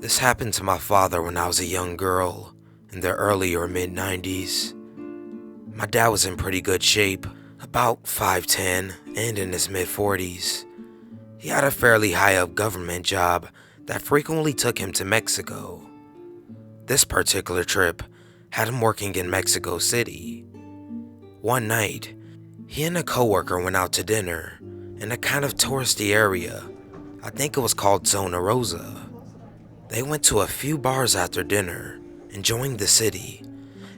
This happened to my father when I was a young girl in the early or mid-90s. My dad was in pretty good shape, about 5'10" and in his mid-40s. He had a fairly high-up government job that frequently took him to Mexico. This particular trip had him working in Mexico City. One night, he and a coworker went out to dinner in a kind of touristy area. I think it was called Zona Rosa. They went to a few bars after dinner, enjoying the city,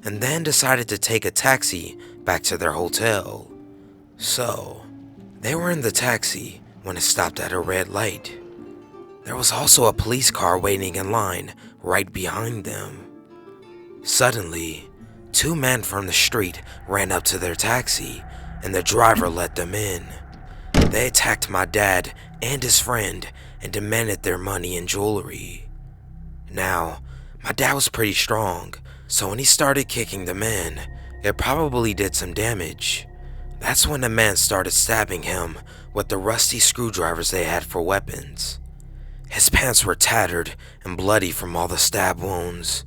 and then decided to take a taxi back to their hotel. So, they were in the taxi when it stopped at a red light. There was also a police car waiting in line right behind them. Suddenly, two men from the street ran up to their taxi, and the driver let them in. They attacked my dad and his friend and demanded their money and jewelry. Now, my dad was pretty strong, so when he started kicking the men, it probably did some damage. That's when the men started stabbing him with the rusty screwdrivers they had for weapons. His pants were tattered and bloody from all the stab wounds.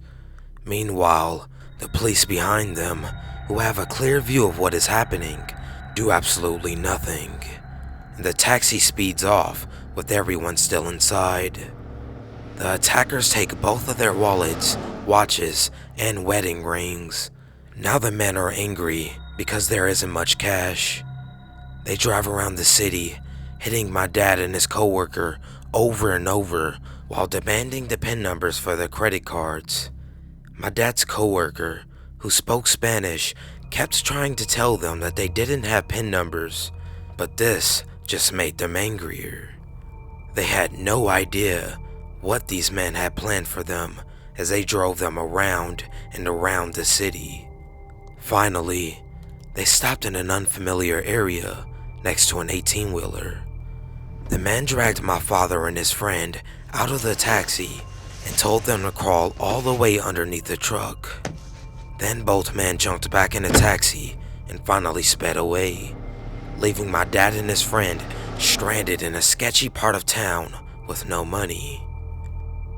Meanwhile, the police behind them, who have a clear view of what is happening, do absolutely nothing. The taxi speeds off with everyone still inside. The attackers take both of their wallets, watches, and wedding rings. Now the men are angry because there isn't much cash. They drive around the city, hitting my dad and his coworker over and over while demanding the PIN numbers for their credit cards. My dad's coworker, who spoke Spanish, kept trying to tell them that they didn't have PIN numbers, but this just made them angrier. They had no idea what these men had planned for them as they drove them around and around the city. Finally, they stopped in an unfamiliar area next to an 18-wheeler. The man dragged my father and his friend out of the taxi and told them to crawl all the way underneath the truck. Then both men jumped back in the taxi and finally sped away, leaving my dad and his friend stranded in a sketchy part of town with no money.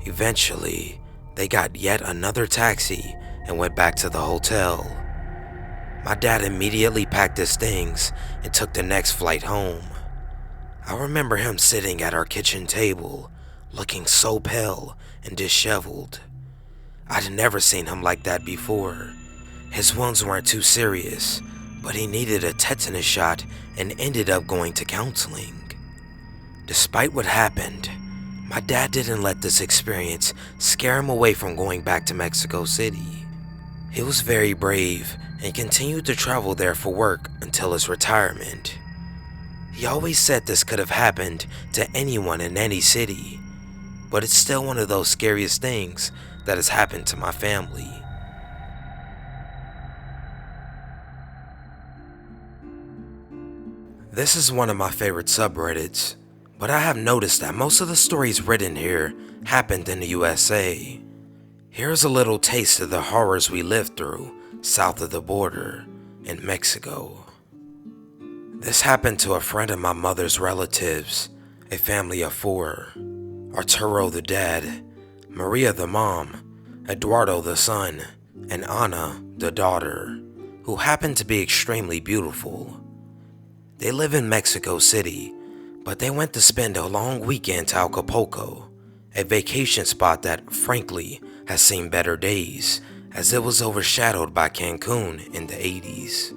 Eventually, they got yet another taxi and went back to the hotel. My dad immediately packed his things and took the next flight home. I remember him sitting at our kitchen table, looking so pale and disheveled. I'd never seen him like that before. His wounds weren't too serious, but he needed a tetanus shot and ended up going to counseling. Despite what happened, my dad didn't let this experience scare him away from going back to Mexico City. He was very brave and continued to travel there for work until his retirement. He always said this could have happened to anyone in any city, but it's still one of those scariest things that has happened to my family. This is one of my favorite subreddits, but I have noticed that most of the stories written here happened in the USA. Here's a little taste of the horrors we lived through south of the border in Mexico. This happened to a friend of my mother's relatives, a family of 4. Arturo the dad, Maria the mom, Eduardo the son, and Ana the daughter, who happened to be extremely beautiful. They live in Mexico City, but they went to spend a long weekend to Acapulco, a vacation spot that, frankly, has seen better days, as it was overshadowed by Cancun in the 80s.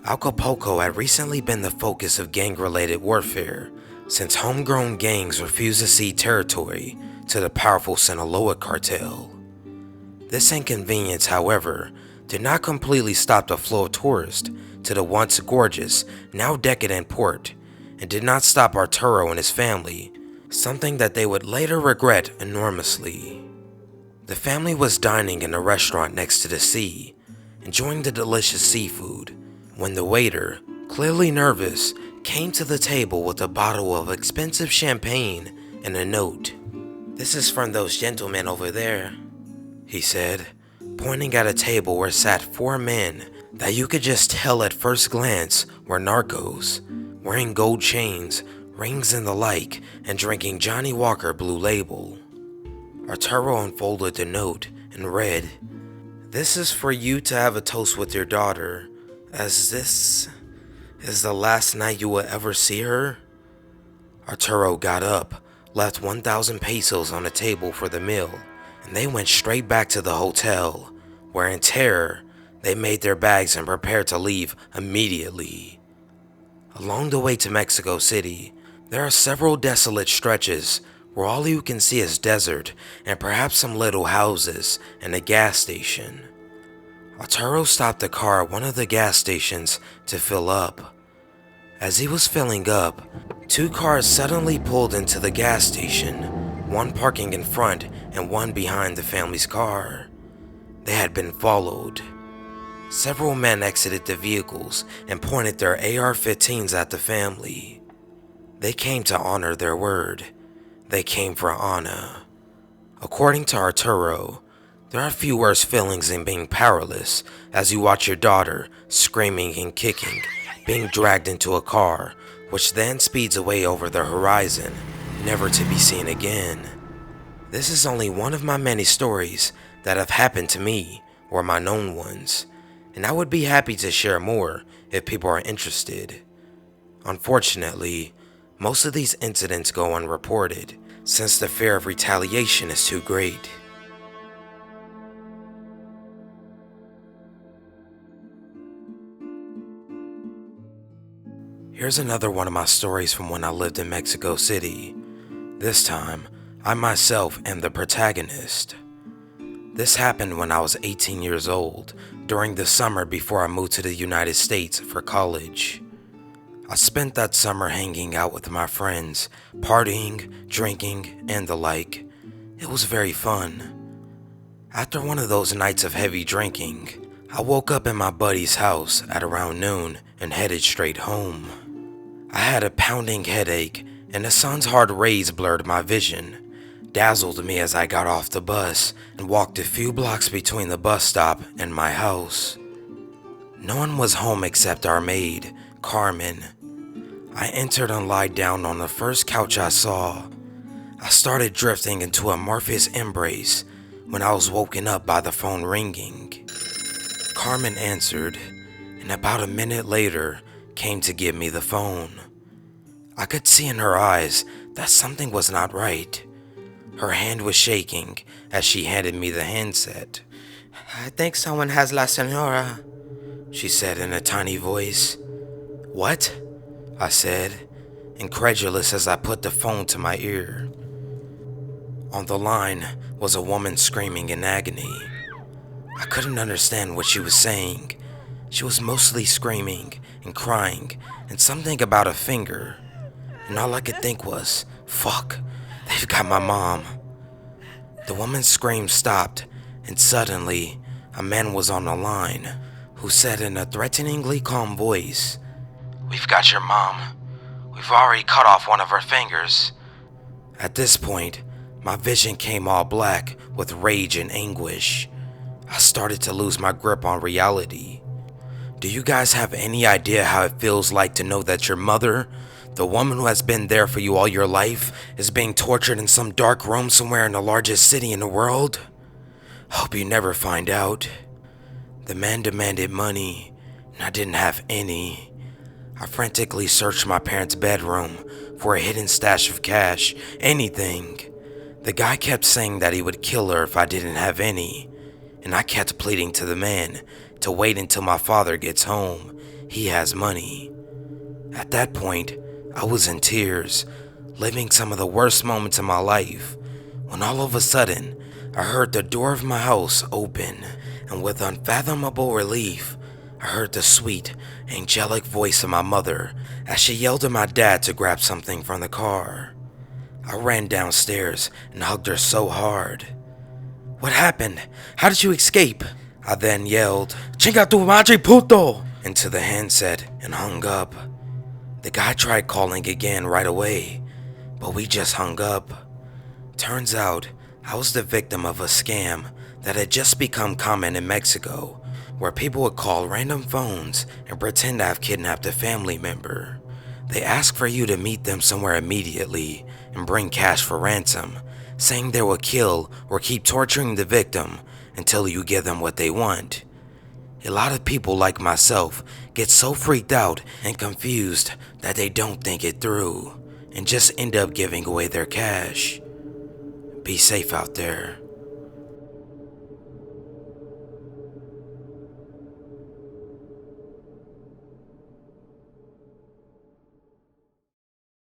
Acapulco had recently been the focus of gang-related warfare, since homegrown gangs refused to cede territory to the powerful Sinaloa cartel. This inconvenience, however, did not completely stop the flow of tourists to the once gorgeous, now decadent port, and did not stop Arturo and his family, something that they would later regret enormously. The family was dining in a restaurant next to the sea, enjoying the delicious seafood, when the waiter, clearly nervous, came to the table with a bottle of expensive champagne and a note. "This is from those gentlemen over there," he said, pointing at a table where sat 4 men that you could just tell at first glance were narcos, wearing gold chains, rings and the like, and drinking Johnny Walker Blue Label. Arturo unfolded the note and read, "This is for you to have a toast with your daughter, as this is the last night you will ever see her." Arturo got up, left 1,000 pesos on the table for the meal, and they went straight back to the hotel, where in terror, they made their bags and prepared to leave immediately. Along the way to Mexico City, there are several desolate stretches where all you can see is desert and perhaps some little houses and a gas station. Arturo stopped the car at one of the gas stations to fill up. As he was filling up, 2 cars suddenly pulled into the gas station, one parking in front and one behind the family's car. They had been followed. Several men exited the vehicles and pointed their AR-15s at the family. They came to honor their word. They came for Anna. According to Arturo, there are few worse feelings than being powerless as you watch your daughter screaming and kicking, being dragged into a car, which then speeds away over the horizon, never to be seen again. This is only one of my many stories that have happened to me or my known ones, and I would be happy to share more if people are interested. Unfortunately, most of these incidents go unreported, since the fear of retaliation is too great. Here's another one of my stories from when I lived in Mexico City. This time, I myself am the protagonist. This happened when I was 18 years old, during the summer before I moved to the United States for college. I spent that summer hanging out with my friends, partying, drinking, and the like. It was very fun. After one of those nights of heavy drinking, I woke up in my buddy's house at around noon and headed straight home. I had a pounding headache, and the sun's hard rays blurred my vision, dazzled me as I got off the bus and walked a few blocks between the bus stop and my house. No one was home except our maid, Carmen. I entered and lied down on the first couch I saw. I started drifting into a Morpheus embrace when I was woken up by the phone ringing. Carmen answered, and about a minute later came to give me the phone. I could see in her eyes that something was not right. Her hand was shaking as she handed me the handset. "I think someone has La Senora," she said in a tiny voice. "What?" I said, incredulous as I put the phone to my ear. On the line was a woman screaming in agony. I couldn't understand what she was saying. She was mostly screaming and crying and something about a finger. And all I could think was, fuck, they've got my mom. The woman's scream stopped, and suddenly a man was on the line who said in a threateningly calm voice, "We've got your mom. We've already cut off one of her fingers." At this point, my vision came all black with rage and anguish. I started to lose my grip on reality. Do you guys have any idea how it feels like to know that your mother, the woman who has been there for you all your life, is being tortured in some dark room somewhere in the largest city in the world? Hope you never find out. The man demanded money, and I didn't have any. I frantically searched my parents' bedroom for a hidden stash of cash, anything. The guy kept saying that he would kill her if I didn't have any, and I kept pleading to the man to wait until my father gets home. He has money. At that point, I was in tears, living some of the worst moments of my life, when all of a sudden, I heard the door of my house open, and with unfathomable relief, I heard the sweet, angelic voice of my mother as she yelled at my dad to grab something from the car. I ran downstairs and hugged her so hard. "What happened? How did you escape?" I then yelled, "Chinga tu madre puto!" into the handset and hung up. The guy tried calling again right away, but we just hung up. Turns out, I was the victim of a scam that had just become common in Mexico, where people would call random phones and pretend to have kidnapped a family member. They ask for you to meet them somewhere immediately and bring cash for ransom, saying they will kill or keep torturing the victim until you give them what they want. A lot of people like myself get so freaked out and confused that they don't think it through and just end up giving away their cash. Be safe out there.